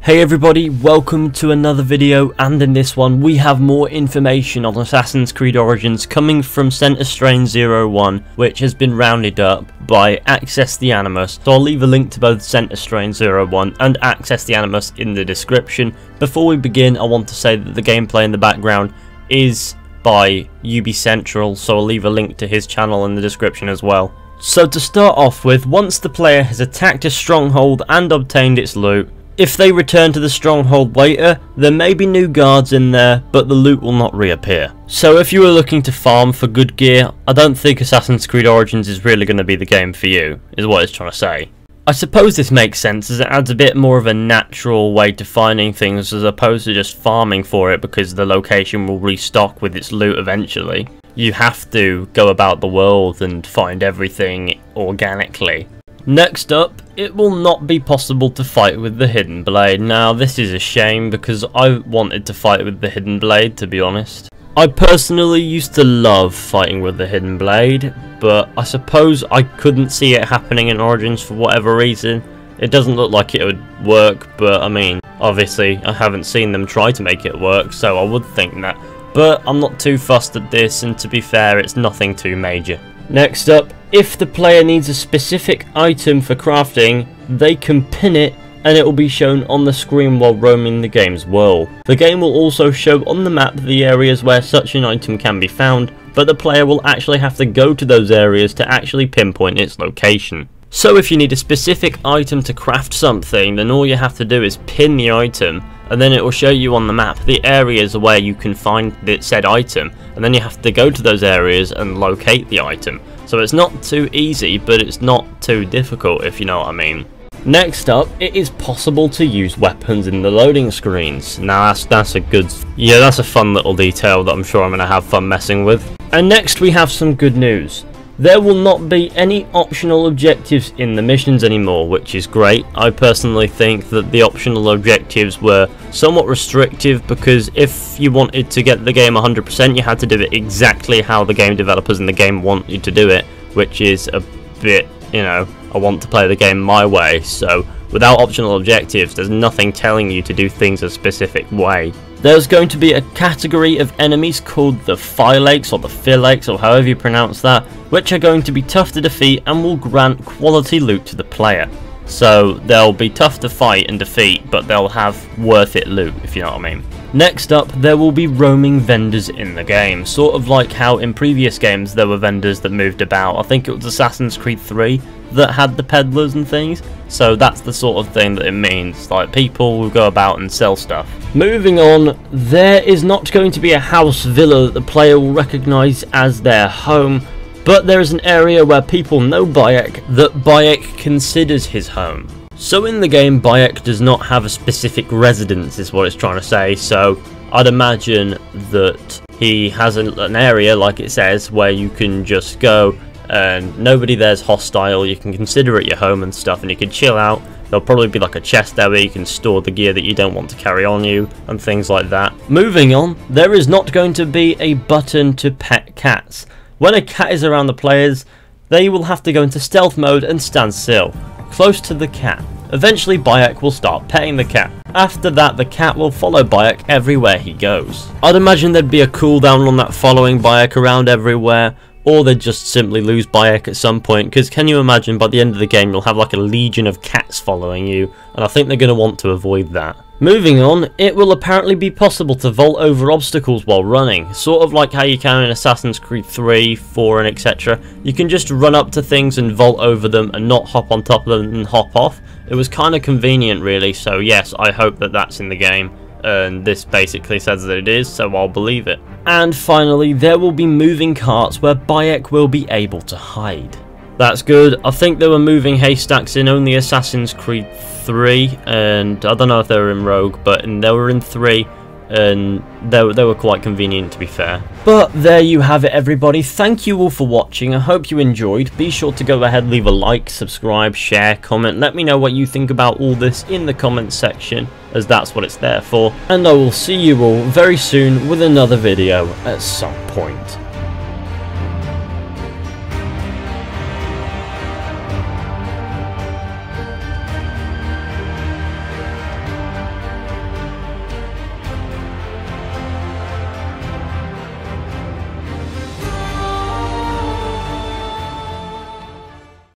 Hey everybody, welcome to another video, and in this one we have more information on Assassin's Creed Origins coming from Center Strain 01, which has been rounded up by Access the Animus. So I'll leave a link to both Center Strain 01 and Access the Animus in the description. Before we begin, I want to say that the gameplay in the background is by UB Central, so I'll leave a link to his channel in the description as well. So to start off with, once the player has attacked a stronghold and obtained its loot, if they return to the stronghold later, there may be new guards in there, but the loot will not reappear. So if you are looking to farm for good gear, I don't think Assassin's Creed Origins is really going to be the game for you, is what it's trying to say. I suppose this makes sense as it adds a bit more of a natural way to finding things as opposed to just farming for it because the location will restock with its loot eventually. You have to go about the world and find everything organically. Next up, it will not be possible to fight with the Hidden Blade. Now this is a shame because I wanted to fight with the Hidden Blade, to be honest. I personally used to love fighting with the Hidden Blade, but I suppose I couldn't see it happening in Origins for whatever reason. It doesn't look like it would work, but I mean, obviously I haven't seen them try to make it work, so I would think that. But I'm not too fussed at this, and to be fair, it's nothing too major. Next up, if the player needs a specific item for crafting, they can pin it and it will be shown on the screen while roaming the game's world. The game will also show on the map the areas where such an item can be found, but the player will actually have to go to those areas to actually pinpoint its location. So if you need a specific item to craft something, then all you have to do is pin the item, and then it will show you on the map the areas where you can find said item, and then you have to go to those areas and locate the item. So it's not too easy, but it's not too difficult, if you know what I mean. Next up, it is possible to use weapons in the loading screens. Now that's a fun little detail that I'm sure I'm going to have fun messing with. And next we have some good news. There will not be any optional objectives in the missions anymore, which is great. I personally think that the optional objectives were somewhat restrictive because if you wanted to get the game 100%, you had to do it exactly how the game developers in the game want you to do it, which is a bit, you know, I want to play the game my way, so without optional objectives, there's nothing telling you to do things a specific way. There's going to be a category of enemies called the Phylates or the Philates or however you pronounce that, which are going to be tough to defeat and will grant quality loot to the player. So they'll be tough to fight and defeat, but they'll have worth it loot, if you know what I mean. Next up, there will be roaming vendors in the game, sort of like how in previous games there were vendors that moved about. I think it was Assassin's Creed 3 that had the peddlers and things, so that's the sort of thing that it means, like people will go about and sell stuff. Moving on, there is not going to be a house villa that the player will recognise as their home, but there is an area where people know Bayek that Bayek considers his home. So in the game, Bayek does not have a specific residence is what it's trying to say, so I'd imagine that he has an area, like it says, where you can just go and nobody there's hostile, you can consider it your home and stuff, and you can chill out. There'll probably be like a chest there where you can store the gear that you don't want to carry on you, and things like that. Moving on, there is not going to be a button to pet cats. When a cat is around the players, they will have to go into stealth mode and stand still, close to the cat. Eventually Bayek will start petting the cat. After that, the cat will follow Bayek everywhere he goes. I'd imagine there'd be a cooldown on that following Bayek around everywhere, or they'd just simply lose Bayek at some point, because can you imagine by the end of the game you'll have like a legion of cats following you, and I think they're going to want to avoid that. Moving on, it will apparently be possible to vault over obstacles while running, sort of like how you can in Assassin's Creed 3, 4 and etc. You can just run up to things and vault over them and not hop on top of them and hop off. It was kind of convenient really, so yes, I hope that that's in the game. And this basically says that it is, so I'll believe it. And finally, there will be moving carts where Bayek will be able to hide. That's good. I think there were moving haystacks in only Assassin's Creed 3, and I don't know if they were in Rogue, but they were in 3, and they were quite convenient to be fair. But there you have it everybody, thank you all for watching, I hope you enjoyed. Be sure to go ahead, leave a like, subscribe, share, comment, let me know what you think about all this in the comments section, as that's what it's there for, and I will see you all very soon with another video at some point.